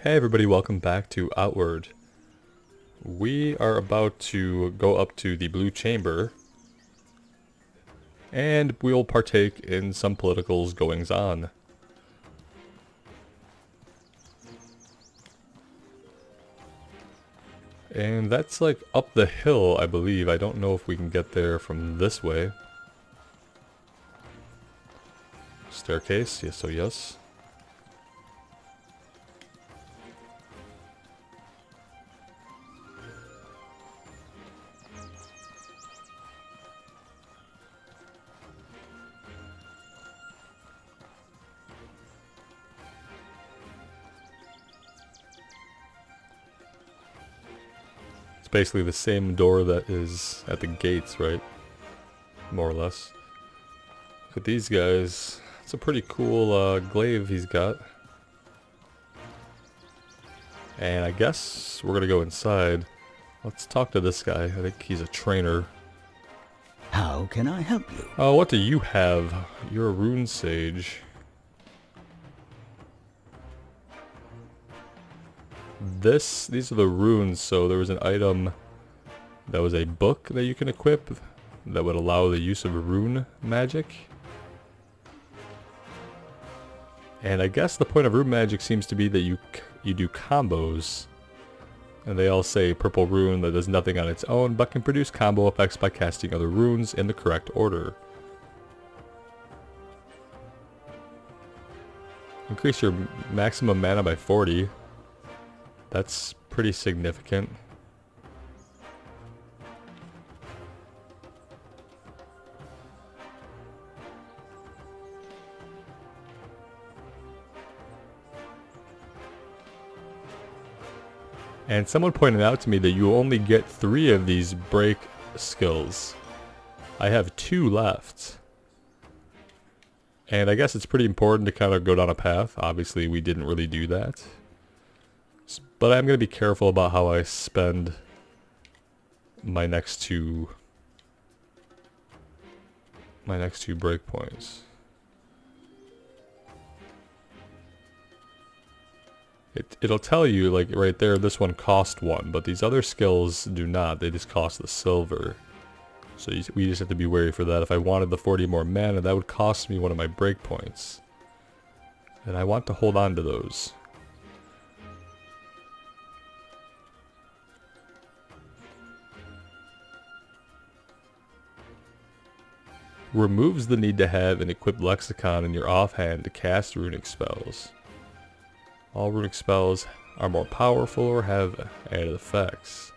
Hey everybody, welcome back to Outward. We are about to go up to the Blue Chamber, and we'll partake in some politicals goings on. And that's like up the hill, I believe. I don't know if we can get there from this way. Staircase, yes, so yes. Basically the same door that is at the gates, right? More or less. Look at these guys. It's a pretty cool glaive he's got. And I guess we're gonna go inside. Let's talk to this guy. I think he's a trainer. How can I help you? Oh, what do you have? You're a rune sage. These are the runes, so there was an item that was a book that you can equip that would allow the use of rune magic. And I guess the point of rune magic seems to be that you do combos. And they all say purple rune that does nothing on its own, but can produce combo effects by casting other runes in the correct order. Increase your maximum mana by 40. That's pretty significant. And someone pointed out to me that you only get 3 of these break skills. I have 2 left. And I guess it's pretty important to kind of go down a path. Obviously we didn't really do that. But I'm going to be careful about how I spend my next two breakpoints. It'll tell you, like right there, this one cost 1, but these other skills do not. They just cost the silver. So we just have to be wary for that. If I wanted the 40 more mana, that would cost me one of my breakpoints. And I want to hold on to those. Removes the need to have an equipped lexicon in your offhand to cast runic spells. All runic spells are more powerful or have added effects.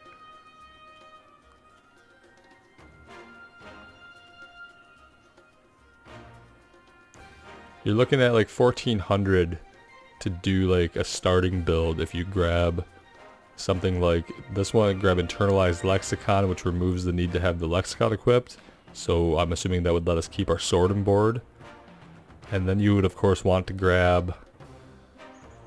You're looking at like 1400 to do like a starting build if you grab something like this one. Grab internalized lexicon, which removes the need to have the lexicon equipped. So I'm assuming that would let us keep our sword on board. And then you would of course want to grab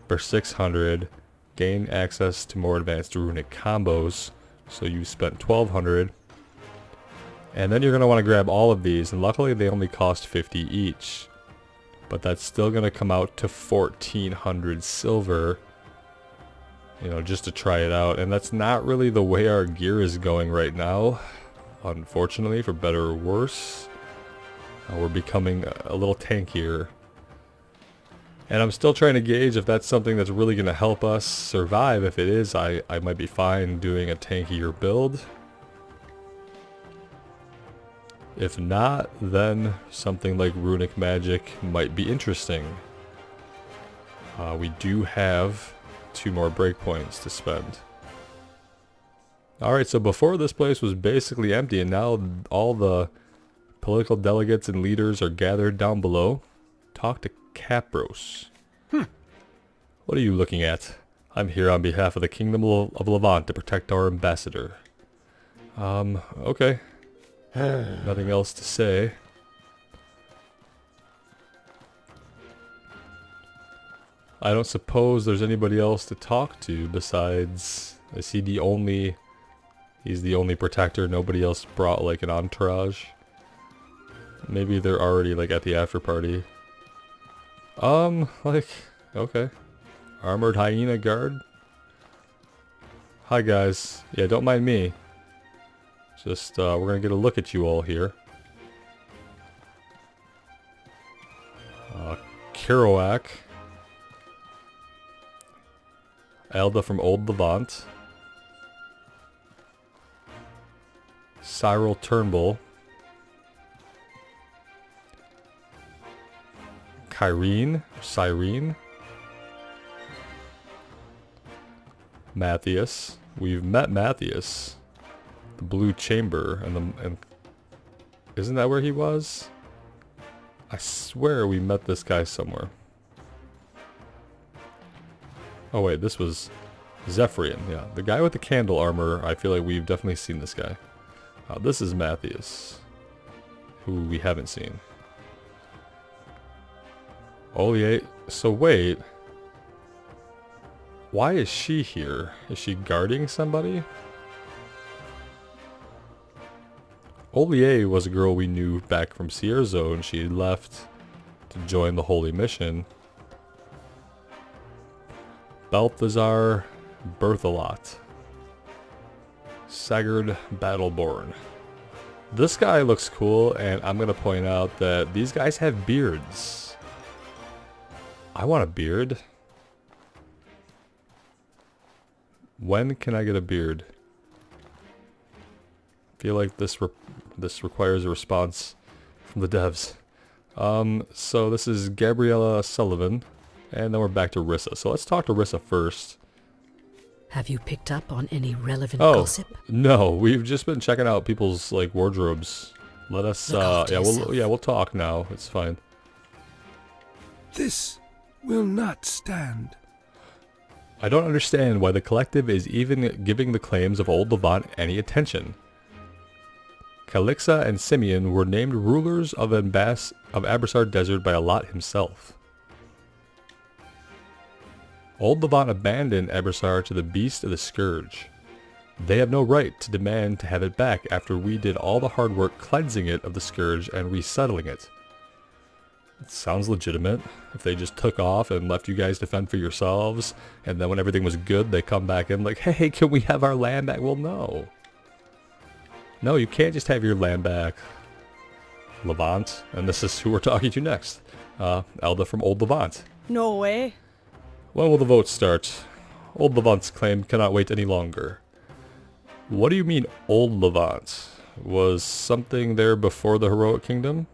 for 600, gain access to more advanced runic combos. So you spent 1200. And then you're going to want to grab all of these, and luckily they only cost 50 each. But that's still going to come out to 1400 silver. You know, just to try it out. And that's not really the way our gear is going right now. Unfortunately, for better or worse, we're becoming a little tankier. And I'm still trying to gauge if that's something that's really going to help us survive. If it is, I might be fine doing a tankier build. If not, then something like runic magic might be interesting. We do have 2 more breakpoints to spend. Alright, so before this place was basically empty, and now all the political delegates and leaders are gathered down below. Talk to Capros. What are you looking at? I'm here on behalf of the Kingdom of Levant to protect our ambassador. Okay. Nothing else to say. I don't suppose there's anybody else to talk to besides... Is he the only... He's the only protector, nobody else brought like an entourage? Maybe they're already like at the after party. Like, okay. Armored hyena guard. Hi guys. Yeah, don't mind me. Just, we're gonna get a look at you all here. Kerouac. Elda from Old Levant. Cyril Turnbull. Cyrene. Matthias. We've met Matthias. The Blue Chamber and isn't that where he was? I swear we met this guy somewhere. Oh wait, this was Zephyrian, yeah. The guy with the candle armor, I feel like we've definitely seen this guy. This is Matthias, who we haven't seen. Oh yeah, so wait. Why is she here? Is she guarding somebody? Olier was a girl we knew back from Sierra Zone. She left to join the Holy Mission. Balthazar Berthelot. Sagard Battleborn. This guy looks cool, and I'm gonna point out that these guys have beards. I want a beard. When can I get a beard? I feel like this requires a response from the devs. So this is Gabriella Sullivan, and then we're back to Rissa. So let's talk to Rissa first. Have you picked up on any relevant gossip? No, we've just been checking out people's like wardrobes. Let us we'll talk now. It's fine. This will not stand. I don't understand why the collective is even giving the claims of Old Levant any attention. Calixa and Simeon were named rulers of Abrasar Desert by Alat himself. Old Levant abandoned Abrasar to the Beast of the Scourge. They have no right to demand to have it back after we did all the hard work cleansing it of the Scourge and resettling it. It sounds legitimate. If they just took off and left you guys to fend for yourselves, and then when everything was good, they come back in like, hey, can we have our land back? Well, no. No, you can't just have your land back. Levant, and this is who we're talking to next. Elda from Old Levant. No way. When will the vote start? Old Levant's claim cannot wait any longer. What do you mean, Old Levant? Was something there before the Heroic Kingdom?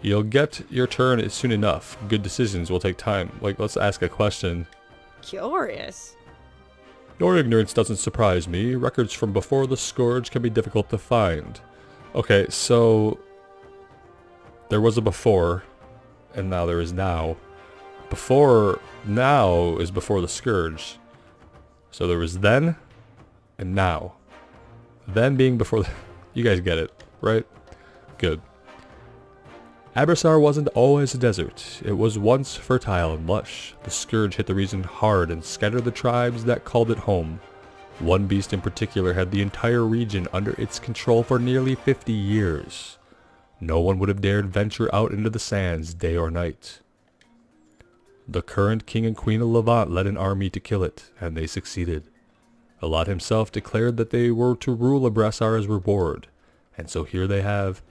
You'll get your turn soon enough. Good decisions will take time. Like, let's ask a question. Curious. Your ignorance doesn't surprise me. Records from before the Scourge can be difficult to find. Okay, so there was a before, and now there is now. Before now is before the Scourge. So there was then and now. Then being before the... You guys get it, right? Good. Abrasar wasn't always a desert. It was once fertile and lush. The Scourge hit the region hard and scattered the tribes that called it home. One beast in particular had the entire region under its control for nearly 50 years. No one would have dared venture out into the sands day or night. The current king and queen of Levant led an army to kill it, and they succeeded. Alat himself declared that they were to rule Abrasar as reward, and so here they have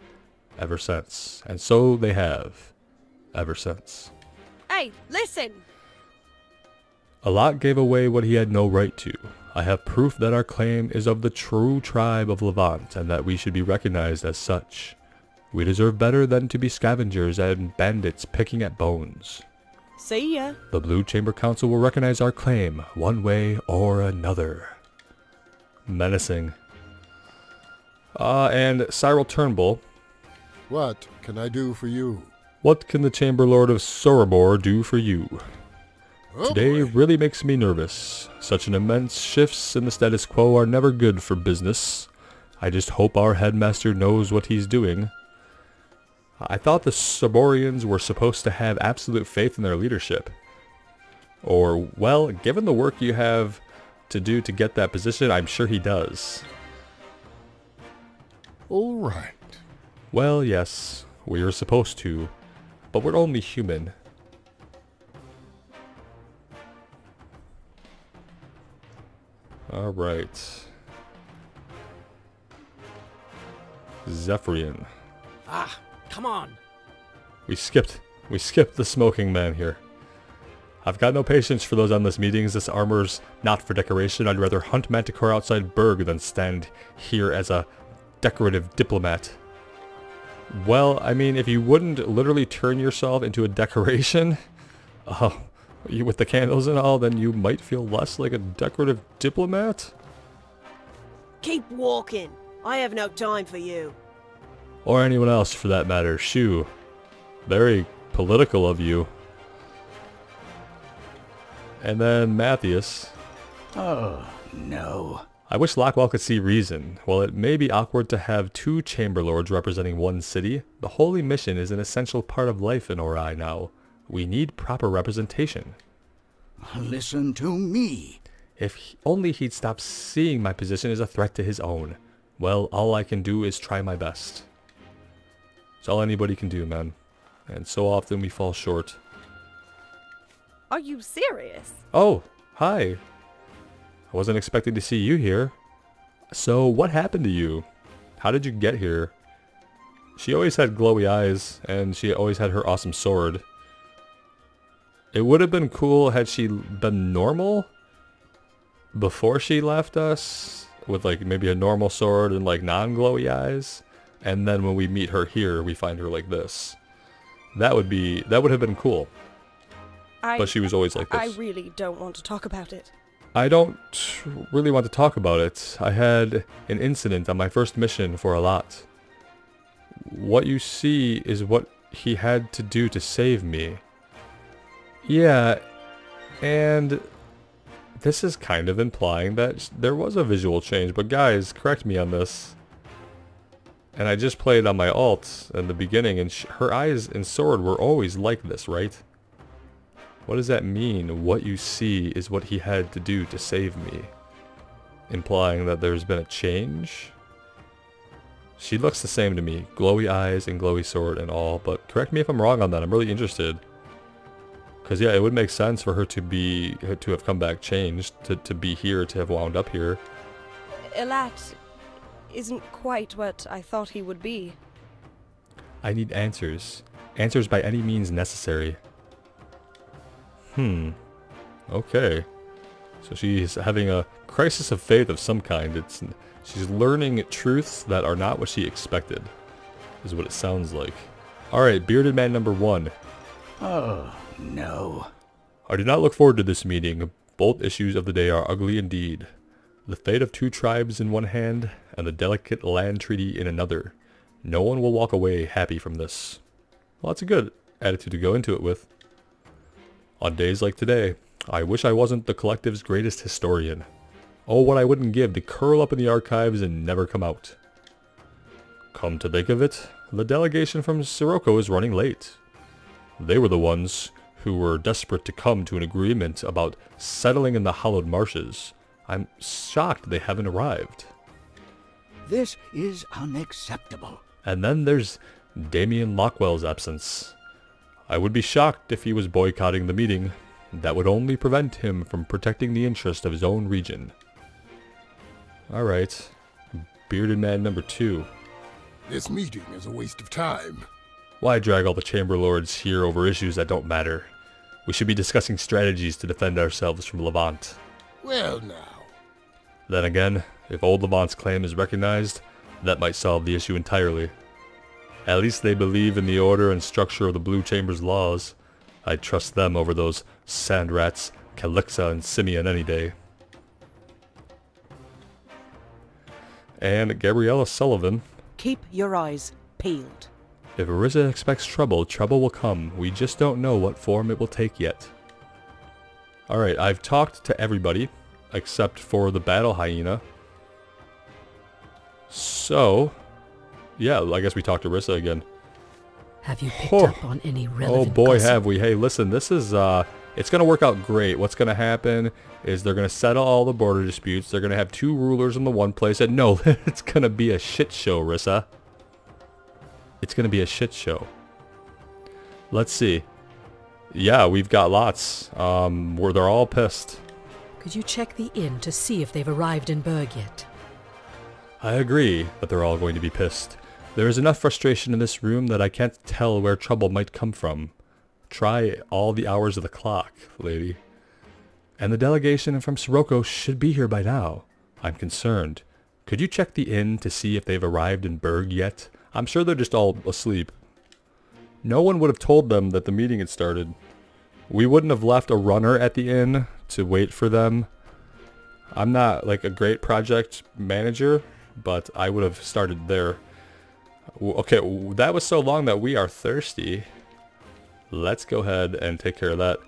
ever since. And so they have ever since. Hey, listen! Alat gave away what he had no right to. I have proof that our claim is of the true tribe of Levant, and that we should be recognized as such. We deserve better than to be scavengers and bandits picking at bones. See ya. The Blue Chamber Council will recognize our claim, one way or another. Menacing. And Cyril Turnbull. What can I do for you? What can the Chamber Lord of Sorobor do for you? Oh, Today boy. really makes me nervous. Such an immense shifts in the status quo are never good for business. I just hope our headmaster knows what he's doing. I thought the Soborians were supposed to have absolute faith in their leadership. Or, well, given the work you have to do to get that position, I'm sure he does. All right. Well, yes, we are supposed to, but we're only human. Alright. Zephyrian. Ah, come on. We skipped the smoking man here. I've got no patience for those endless meetings. This armor's not for decoration. I'd rather hunt Manticore outside Berg than stand here as a decorative diplomat. Well, I mean, if you wouldn't literally turn yourself into a decoration, with the candles and all, then you might feel less like a decorative diplomat? Keep walking. I have no time for you. Or anyone else for that matter. Shoo. Very political of you. And then Matthias. Oh, no. I wish Lockwell could see reason. While it may be awkward to have two Chamber Lords representing one city, the Holy Mission is an essential part of life in Ori now. We need proper representation. Listen to me. If only he'd stop seeing my position as a threat to his own. Well, all I can do is try my best. It's all anybody can do, man. And so often we fall short. Are you serious? Oh, hi. I wasn't expecting to see you here. So, what happened to you? How did you get here? She always had glowy eyes, and she always had her awesome sword. It would have been cool had she been normal before she left us, with like maybe a normal sword and like non-glowy eyes. And then when we meet her here, we find her like this. That would have been cool. But she was always like this. I really don't want to talk about it. I don't really want to talk about it. I had an incident on my first mission for Alat. What you see is what he had to do to save me. Yeah, and this is kind of implying that there was a visual change, but guys, correct me on this. And I just played on my alt in the beginning, and her eyes and sword were always like this, right? What does that mean? What you see is what he had to do to save me. Implying that there's been a change? She looks the same to me. Glowy eyes and glowy sword and all, but correct me if I'm wrong on that. I'm really interested. Because yeah, it would make sense for her to have come back changed, to be here, to have wound up here. Alat isn't quite what I thought he would be. I need answers. Answers by any means necessary. Okay. So she's having a crisis of faith of some kind. She's learning truths that are not what she expected, is what it sounds like. Alright, Bearded Man number 1. Oh, no. I do not look forward to this meeting. Both issues of the day are ugly indeed. The fate of 2 tribes in one hand, and the delicate land treaty in another. No one will walk away happy from this. Well, that's a good attitude to go into it with. On days like today, I wish I wasn't the collective's greatest historian. Oh, what I wouldn't give to curl up in the archives and never come out. Come to think of it, the delegation from Sirocco is running late. They were the ones who were desperate to come to an agreement about settling in the Hallowed Marshes. I'm shocked they haven't arrived. This is unacceptable. And then there's Damien Lockwell's absence. I would be shocked if he was boycotting the meeting. That would only prevent him from protecting the interest of his own region. Alright. Bearded Man number 2. This meeting is a waste of time. Why drag all the Chamber Lords here over issues that don't matter? We should be discussing strategies to defend ourselves from Levant. Well now. Then again, if Old Levant's claim is recognized, that might solve the issue entirely. At least they believe in the order and structure of the Blue Chamber's laws. I'd trust them over those sand rats, Calixa and Simeon any day. And Gabriella Sullivan. Keep your eyes peeled. If Arisa expects trouble, trouble will come. We just don't know what form it will take yet. Alright, I've talked to everybody, except for the Battle Hyena. So, yeah, I guess we talked to Arisa again. Have you picked up on any relevant Oh boy, gossip? have we. Hey, listen, this is, it's going to work out great. What's going to happen is they're going to settle all the border disputes. They're going to have 2 rulers in the one place. And no, it's going to be a shit show, Rissa. It's going to be a shit show. Let's see. Yeah, we've got lots. Where they're all pissed. Could you check the inn to see if they've arrived in Berg yet? I agree that they're all going to be pissed. There is enough frustration in this room that I can't tell where trouble might come from. Try all the hours of the clock, lady. And the delegation from Sirocco should be here by now. I'm concerned. Could you check the inn to see if they've arrived in Berg yet? I'm sure they're just all asleep. No one would have told them that the meeting had started. We wouldn't have left a runner at the inn to wait for them. I'm not like a great project manager, but I would have started there. Okay, that was so long that we are thirsty. Let's go ahead and take care of that.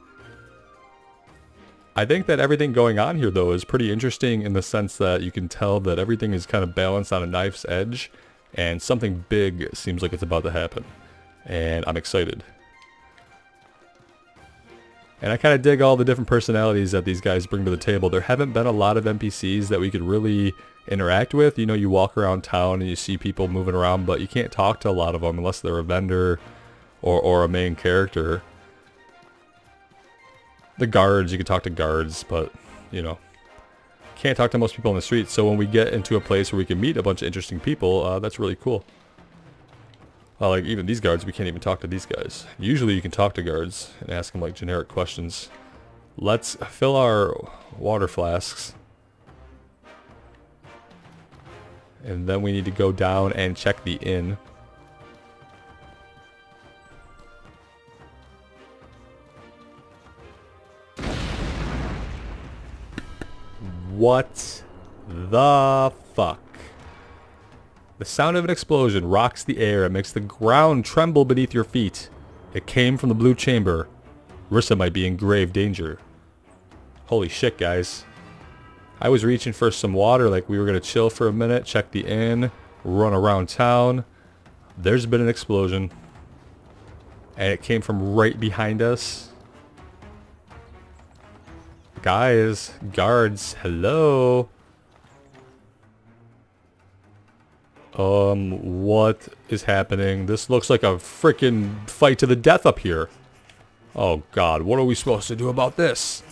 I think that everything going on here, though, is pretty interesting in the sense that you can tell that everything is kind of balanced on a knife's edge, and something big seems like it's about to happen. And I'm excited. And I kind of dig all the different personalities that these guys bring to the table. There haven't been a lot of NPCs that we could really interact with. You know, you walk around town and you see people moving around, but you can't talk to a lot of them unless they're a vendor or a main character. The guards, you can talk to guards, but, you know, can't talk to most people on the street. So when we get into a place where we can meet a bunch of interesting people, that's really cool. Like, even these guards, we can't even talk to these guys. Usually you can talk to guards and ask them, like, generic questions. Let's fill our water flasks. And then we need to go down and check the inn. What the fuck? The sound of an explosion rocks the air and makes the ground tremble beneath your feet. It came from the blue chamber. Rissa might be in grave danger. Holy shit, guys. I was reaching for some water, like we were going to chill for a minute, check the inn, run around town. There's been an explosion. And it came from right behind us. Guys, guards, hello. What is happening? This looks like a freaking fight to the death up here. Oh god, what are we supposed to do about this?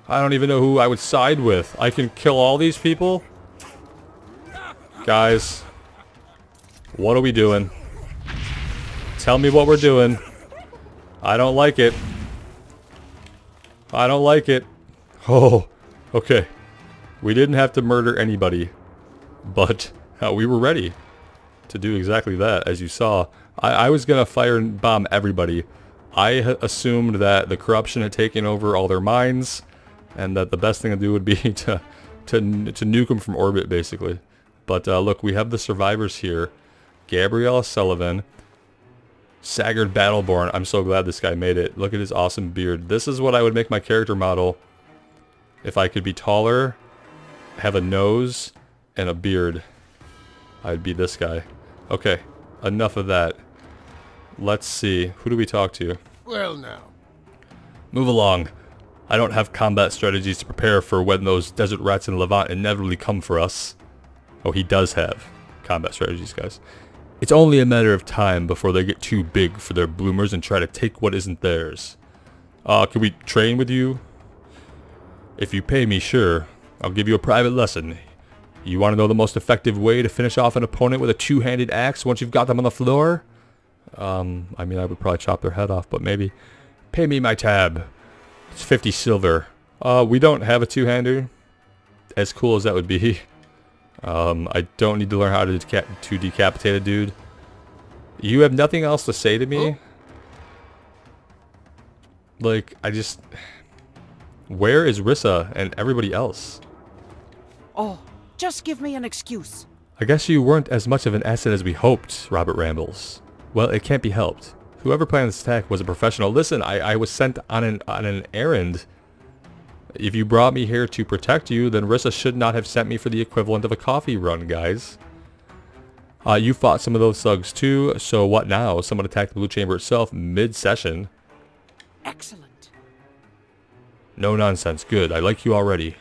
I don't even know who I would side with. I can kill all these people? Guys, what are we doing? Tell me what we're doing. I don't like it. I don't like it. Oh, okay. We didn't have to murder anybody, but we were ready to do exactly that, as you saw. I was going to fire and bomb everybody. I assumed that the corruption had taken over all their minds, and that the best thing to do would be to nuke them from orbit, basically. But look, we have the survivors here. Gabrielle Sullivan. Sagard Battleborn. I'm so glad this guy made it. Look at his awesome beard. This is what I would make my character model if I could be taller, have a nose, and a beard. I'd be this guy. Okay, enough of that. Let's see. Who do we talk to? Well now. Move along. I don't have combat strategies to prepare for when those desert rats in Levant inevitably come for us. Oh, he does have combat strategies, guys. It's only a matter of time before they get too big for their bloomers and try to take what isn't theirs. Can we train with you? If you pay me, sure. I'll give you a private lesson. You want to know the most effective way to finish off an opponent with a two-handed axe once you've got them on the floor? I mean, I would probably chop their head off, but maybe. Pay me my tab. It's 50 silver. We don't have a two-hander. As cool as that would be. I don't need to learn how to decapitate a dude. You have nothing else to say to me? Like, I just... Where is Rissa and everybody else? Oh, just give me an excuse. I guess you weren't as much of an asset as we hoped, Robert Rambles. Well, it can't be helped. Whoever planned this attack was a professional. Listen, I was sent on an errand. If you brought me here to protect you, then Rissa should not have sent me for the equivalent of a coffee run, guys. You fought some of those thugs too, so what now? Someone attacked the Blue Chamber itself mid-session. Excellent. No nonsense. Good. I like you already.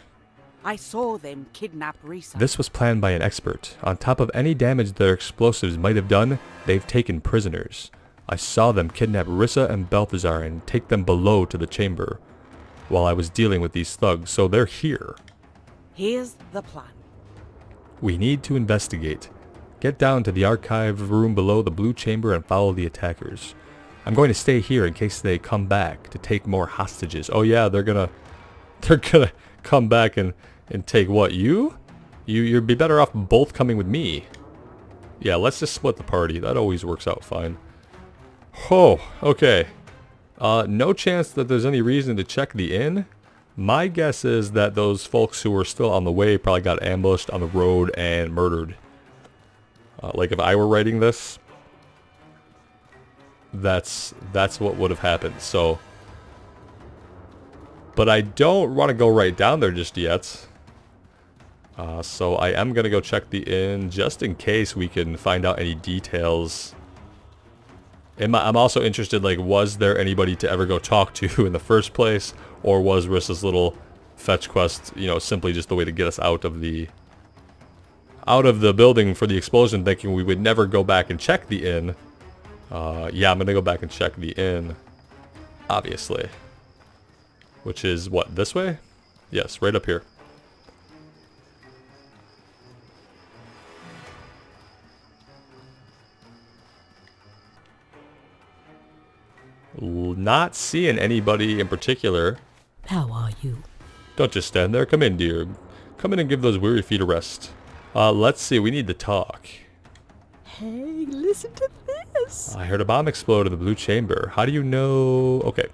I saw them kidnap Rissa. This was planned by an expert. On top of any damage their explosives might have done, they've taken prisoners. I saw them kidnap Rissa and Balthazar and take them below to the chamber. while I was dealing with these thugs, so they're here. Here's the plan. We need to investigate. Get down to the archive room below the blue chamber and follow the attackers. I'm going to stay here in case they come back to take more hostages. Oh yeah, they're gonna come back and take what? You'd be better off both coming with me. Yeah, let's just split the party. That always works out fine. Oh, okay. No chance that there's any reason to check the inn. My guess is that those folks who were still on the way probably got ambushed on the road and murdered. Like if I were writing this, that's what would have happened. So, but I don't want to go right down there just yet. So I am gonna go check the inn just in case we can find out any details. I'm also interested, like, was there anybody to ever go talk to in the first place, or was Rissa's little fetch quest, you know, simply just the way to get us out of the building for the explosion, thinking we would never go back and check the inn. Yeah, I'm gonna go back and check the inn, obviously. Which is, what, this way? Yes, right up here. Not seeing anybody in particular. How are you? Don't just stand there. Come in, dear. Come in and give those weary feet a rest. Let's see. We need to talk. Hey, listen to this. I heard a bomb explode in the blue chamber. How do you know? Okay.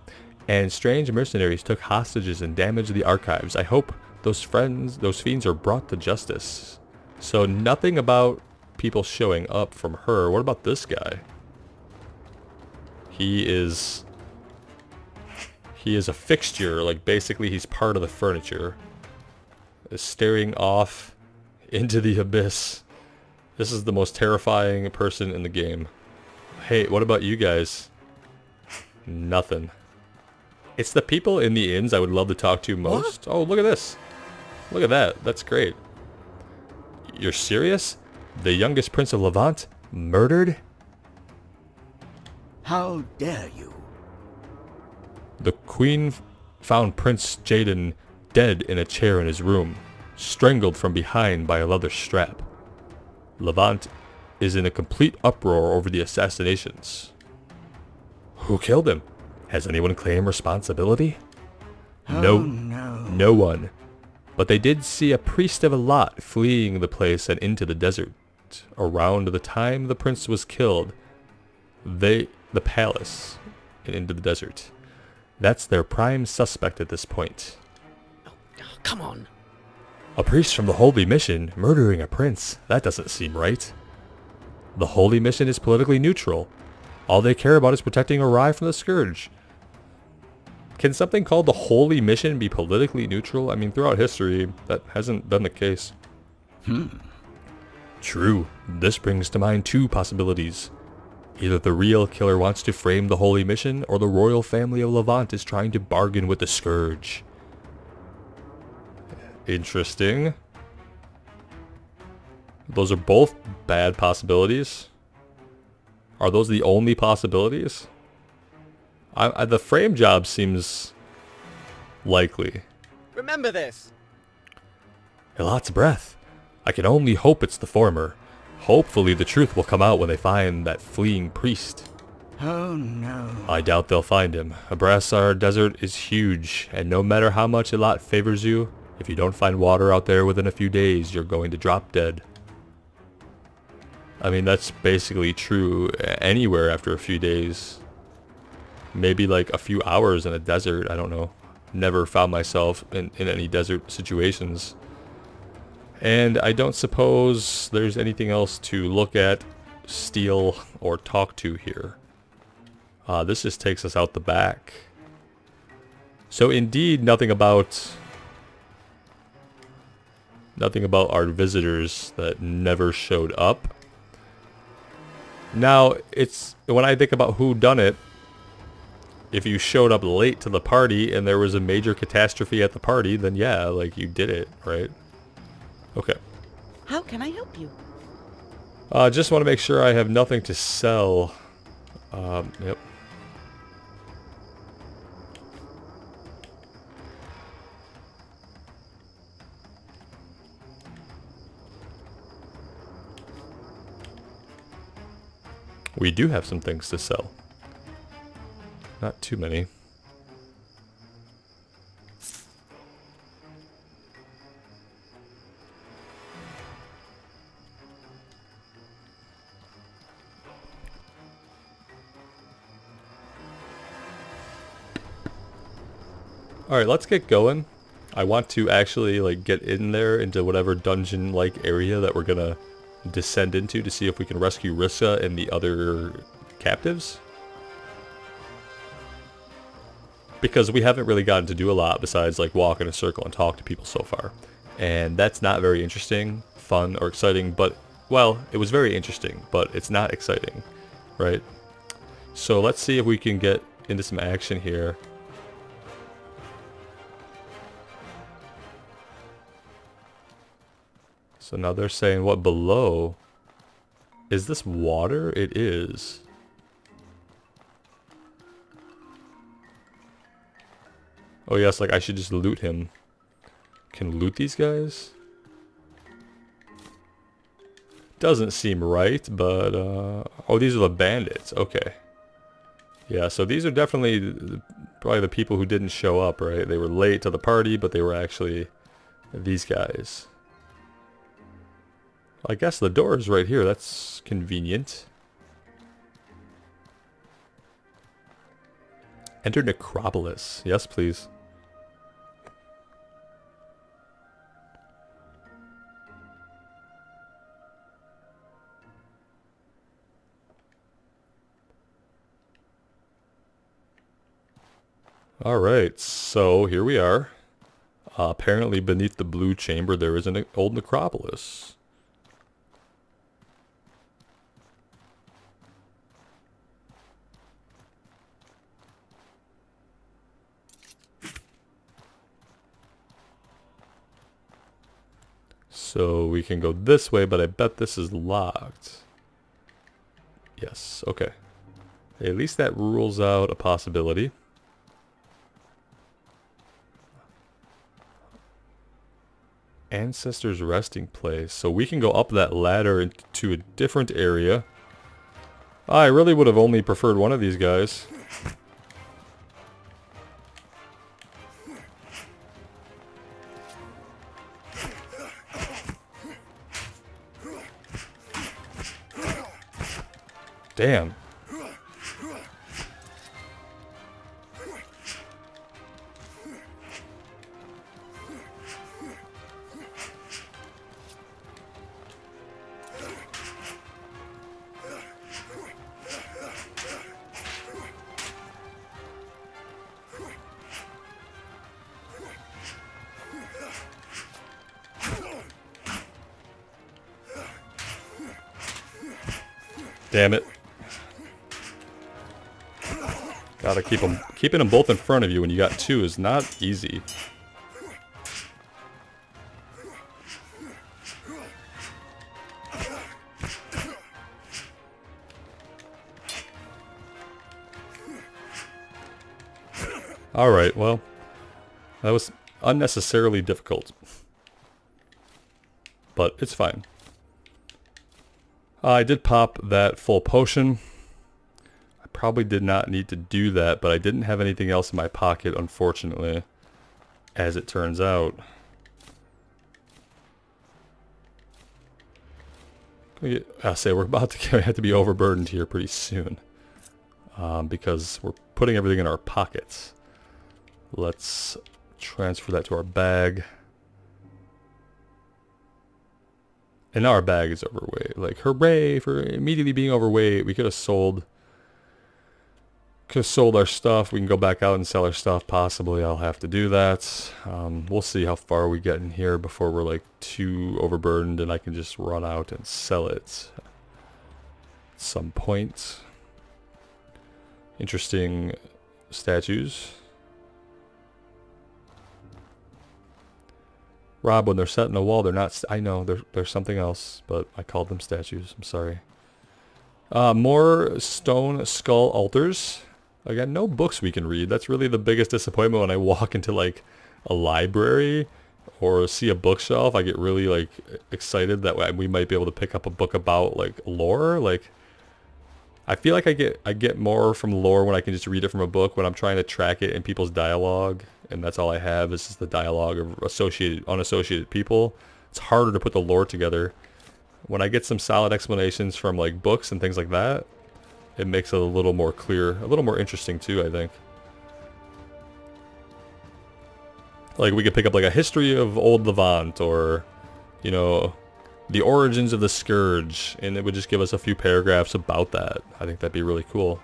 And strange mercenaries took hostages and damaged the archives. I hope those fiends are brought to justice. So nothing about people showing up from her. What about this guy? He is a fixture, like basically he's part of the furniture. Is staring off into the abyss. This is the most terrifying person in the game. Hey, what about you guys? Nothing. It's the people in the inns I would love to talk to most. What? Oh, look at this. Look at that. That's great. You're serious? The youngest prince of Levant? Murdered? How dare you? The queen found Prince Jaden dead in a chair in his room, strangled from behind by a leather strap. Levant is in a complete uproar over the assassinations. Who killed him? Has anyone claimed responsibility? No. No one. But they did see a priest of Elat fleeing the place and into the desert. Around the time the prince was killed, the palace and into the desert. That's their prime suspect at this point. Oh, come on. A priest from the Holy Mission murdering a prince. That doesn't seem right. The Holy Mission is politically neutral. All they care about is protecting Arai from the Scourge. Can something called the Holy Mission be politically neutral? I mean, throughout history, that hasn't been the case. True. This brings to mind two possibilities. Either the real killer wants to frame the Holy Mission, or the royal family of Levant is trying to bargain with the Scourge. Interesting. Those are both bad possibilities. Are those the only possibilities? The frame job seems likely. Remember this. Elat's breath. I can only hope it's the former. Hopefully the truth will come out when they find that fleeing priest. Oh no. I doubt they'll find him. Abrassar Desert is huge, and no matter how much Elat favors you, if you don't find water out there within a few days, you're going to drop dead. I mean, that's basically true anywhere after a few days. Maybe like a few hours in a desert, I don't know. Never found myself in any desert situations. And I don't suppose there's anything else to look at, steal, or talk to here. This just takes us out the back. So indeed, nothing about our visitors that never showed up. Now, it's when I think about who done it, if you showed up late to the party and there was a major catastrophe at the party, then yeah, like you did it, right? Okay. How can I help you? Just want to make sure I have nothing to sell. Yep. We do have some things to sell. Not too many. Alright, let's get going. I want to actually like get in there into whatever dungeon-like area that we're gonna descend into to see if we can rescue Rissa and the other captives. Because we haven't really gotten to do a lot besides like walk in a circle and talk to people so far. And that's not very interesting, fun, or exciting, but, well, it was very interesting, but it's not exciting, right? So let's see if we can get into some action here. So now they're saying, what, below? Is this water? It is. Oh yes, like I should just loot him. Can loot these guys? Doesn't seem right, but oh, these are the bandits. Okay. Yeah, so these are definitely probably the people who didn't show up, right? They were late to the party, but they were actually these guys. I guess the door is right here. That's convenient. Enter Necropolis. Yes, please. Alright, so here we are. Apparently beneath the blue chamber there is an old necropolis. So we can go this way, but I bet this is locked. Yes, okay. At least that rules out a possibility. Ancestors' resting place. So we can go up that ladder into a different area. I really would have only preferred one of these guys. Damn. Damn it. Gotta keeping them both in front of you when you got two is not easy. Alright, well, that was unnecessarily difficult. But it's fine. I did pop that full potion. I probably did not need to do that, but I didn't have anything else in my pocket, unfortunately, as it turns out. I say we're about to have to be overburdened here pretty soon, because we're putting everything in our pockets. Let's transfer that to our bag. And now our bag is overweight. Like, hooray for immediately being overweight. We could have sold our stuff. We can go back out and sell our stuff. Possibly I'll have to do that. We'll see how far we get in here before we're like too overburdened and I can just run out and sell it at some point. Interesting statues. Rob, when they're set in a wall, they're not... I know, they're something else, but I called them statues. I'm sorry. More stone skull altars. Again, no books we can read. That's really the biggest disappointment when I walk into, like, a library or see a bookshelf. I get really, like, excited that we might be able to pick up a book about, like, lore. Like, I feel like I get more from lore when I can just read it from a book, when I'm trying to track it in people's dialogue, and that's all I have is just the dialogue of unassociated people. It's harder to put the lore together. When I get some solid explanations from like books and things like that, it makes it a little more clear, a little more interesting too, I think. Like we could pick up like a history of Old Levant, or, you know, the origins of the Scourge, and it would just give us a few paragraphs about that. I think that'd be really cool.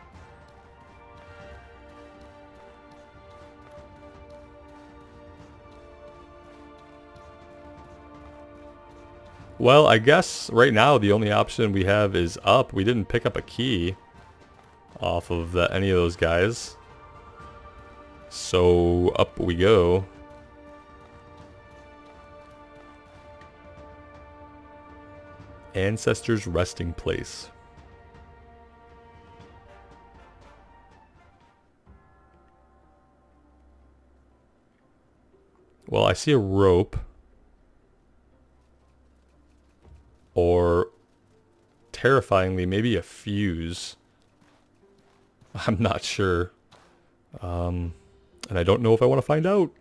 Well, I guess right now the only option we have is up. We didn't pick up a key off of any of those guys. So up we go. Ancestors' resting place. Well, I see a rope. Or, terrifyingly, maybe a fuse. I'm not sure. And I don't know if I want to find out.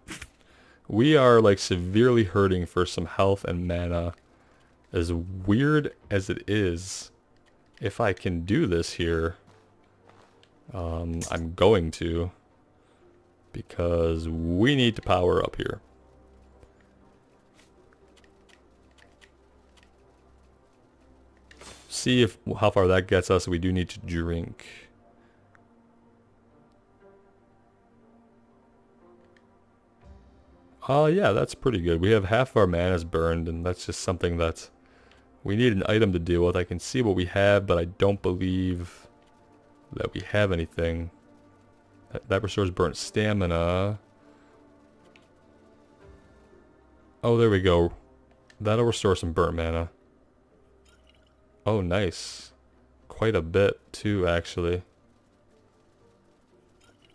We are like severely hurting for some health and mana. As weird as it is, if I can do this here, I'm going to, because we need to power up here. See if how far that gets us. We do need to drink. Yeah, that's pretty good. We have half our mana's burned, and that's just something that we need an item to deal with. I can see what we have, but I don't believe that we have anything. That restores burnt stamina. Oh, there we go. That'll restore some burnt mana. Oh, nice. Quite a bit, too, actually.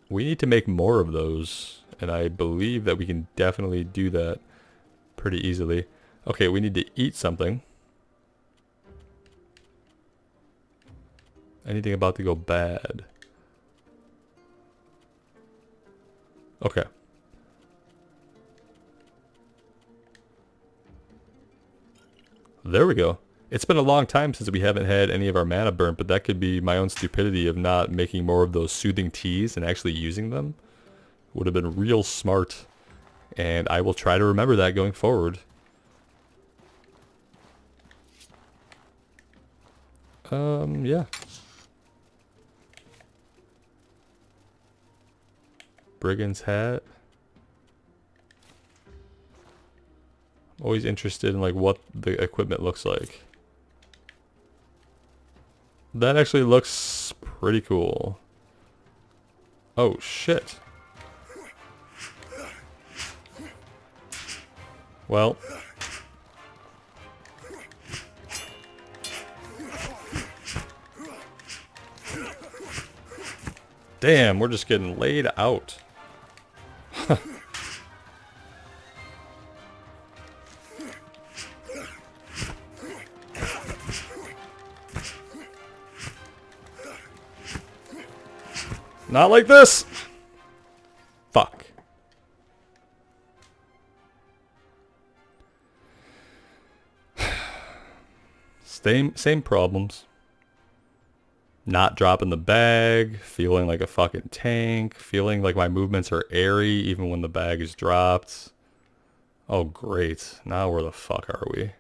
We need to make more of those, and I believe that we can definitely do that pretty easily. Okay, we need to eat something. Anything about to go bad? Okay. There we go. It's been a long time since we haven't had any of our mana burnt, but that could be my own stupidity of not making more of those soothing teas and actually using them. Would have been real smart. And I will try to remember that going forward. Yeah. Brigand's hat. Always interested in like what the equipment looks like. That actually looks pretty cool. Oh shit. Well. Damn, we're just getting laid out. Not like this! Fuck. Same problems. Not dropping the bag, feeling like a fucking tank, feeling like my movements are airy even when the bag is dropped. Oh great, now where the fuck are we?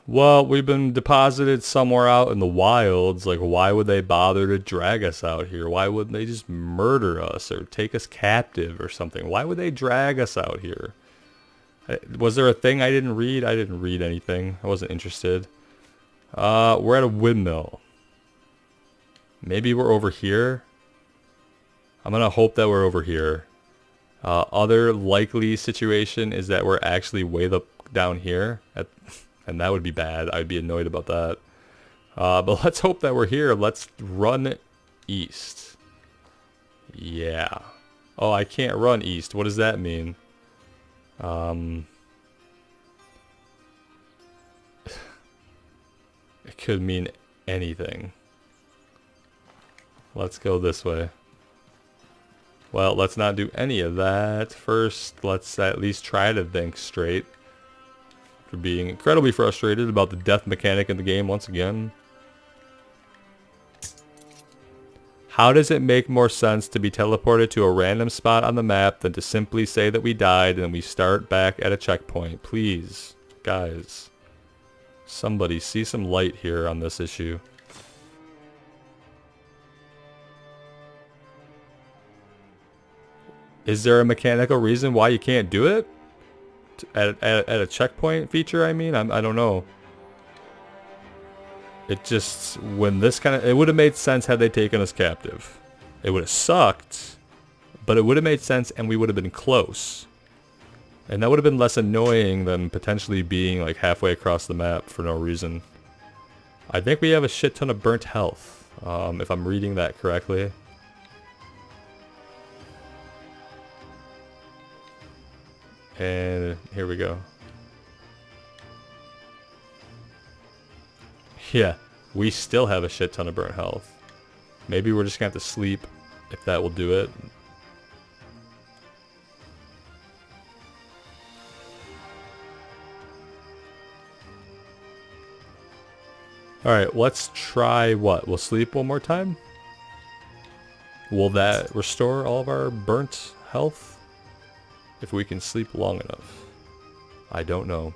Well, we've been deposited somewhere out in the wilds. Like, why would they bother to drag us out here? Why wouldn't they just murder us or take us captive or something? Why would they drag us out here? Was there a thing I didn't read? I didn't read anything. I wasn't interested. We're at a windmill. Maybe we're over here. I'm gonna hope that we're over here. Other likely situation is that we're actually way down here and that would be bad. I'd be annoyed about that. But let's hope that we're here. Let's run east. Yeah. Oh, I can't run east. What does that mean? It could mean anything. Let's go this way. Well, let's not do any of that. First, let's at least try to think straight. For being incredibly frustrated about the death mechanic in the game once again. How does it make more sense to be teleported to a random spot on the map than to simply say that we died and we start back at a checkpoint? Please, guys. Somebody see some light here on this issue. Is there a mechanical reason why you can't do it? At a checkpoint feature, I mean? I don't know. It just, when this kind of, it would have made sense had they taken us captive. It would have sucked, but it would have made sense and we would have been close. And that would have been less annoying than potentially being like halfway across the map for no reason. I think we have a shit ton of burnt health, if I'm reading that correctly. And here we go. Yeah, we still have a shit ton of burnt health. Maybe we're just gonna have to sleep if that will do it. Alright, let's try what? We'll sleep one more time? Will that restore all of our burnt health? If we can sleep long enough. I don't know.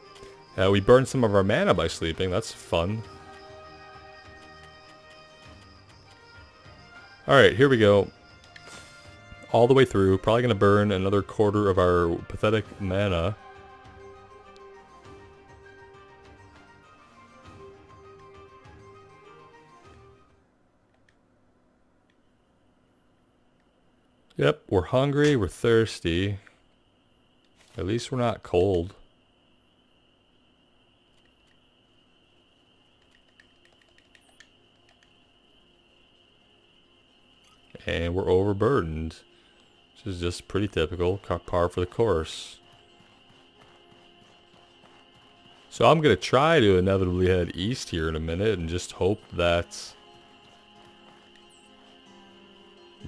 We burned some of our mana by sleeping. That's fun. Alright, here we go. All the way through. Probably going to burn another quarter of our pathetic mana. Yep, we're hungry, we're thirsty. At least we're not cold. And we're overburdened. Which is just pretty typical, par for the course. So I'm going to try to inevitably head east here in a minute and just hope that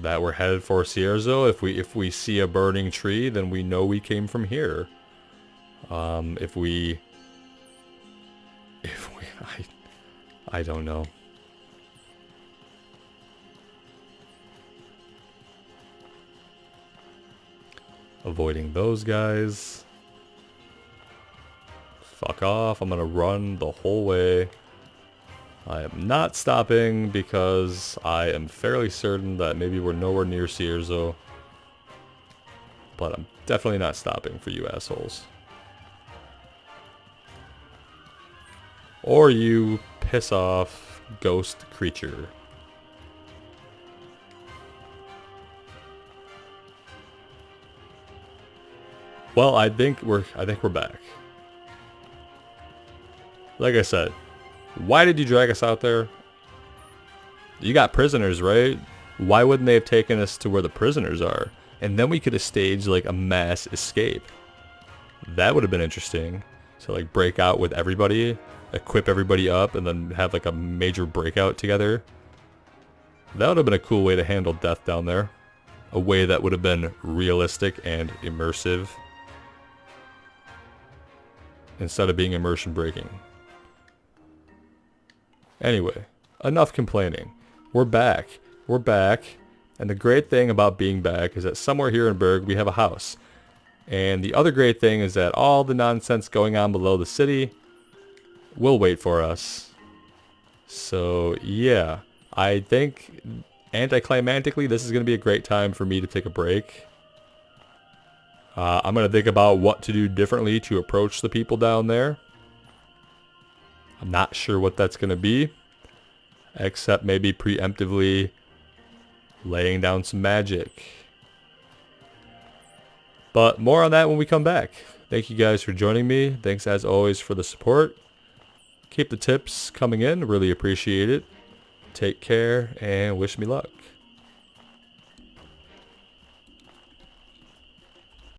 we're headed for Cierzo. If we see a burning tree, then we know we came from here. I don't know. Avoiding those guys. Fuck off. I'm gonna run the whole way. I am not stopping because I am fairly certain that maybe we're nowhere near Cierzo. But I'm definitely not stopping for you assholes. Or you piss off ghost creature. Well, I think we're back. Like I said, why did you drag us out there? You got prisoners, right? Why wouldn't they have taken us to where the prisoners are? And then we could have staged like a mass escape. That would have been interesting. So like break out with everybody, equip everybody up, and then have like a major breakout together. That would have been a cool way to handle death down there. A way that would have been realistic and immersive. Instead of being immersion breaking. Anyway, enough complaining. We're back. We're back. And the great thing about being back is that somewhere here in Berg we have a house. And the other great thing is that all the nonsense going on below the city will wait for us. So yeah, I think anticlimactically this is going to be a great time for me to take a break. I'm going to think about what to do differently to approach the people down there. I'm not sure what that's going to be, except maybe preemptively laying down some magic. But more on that when we come back. Thank you guys for joining me. Thanks as always for the support. Keep the tips coming in. Really appreciate it. Take care and wish me luck.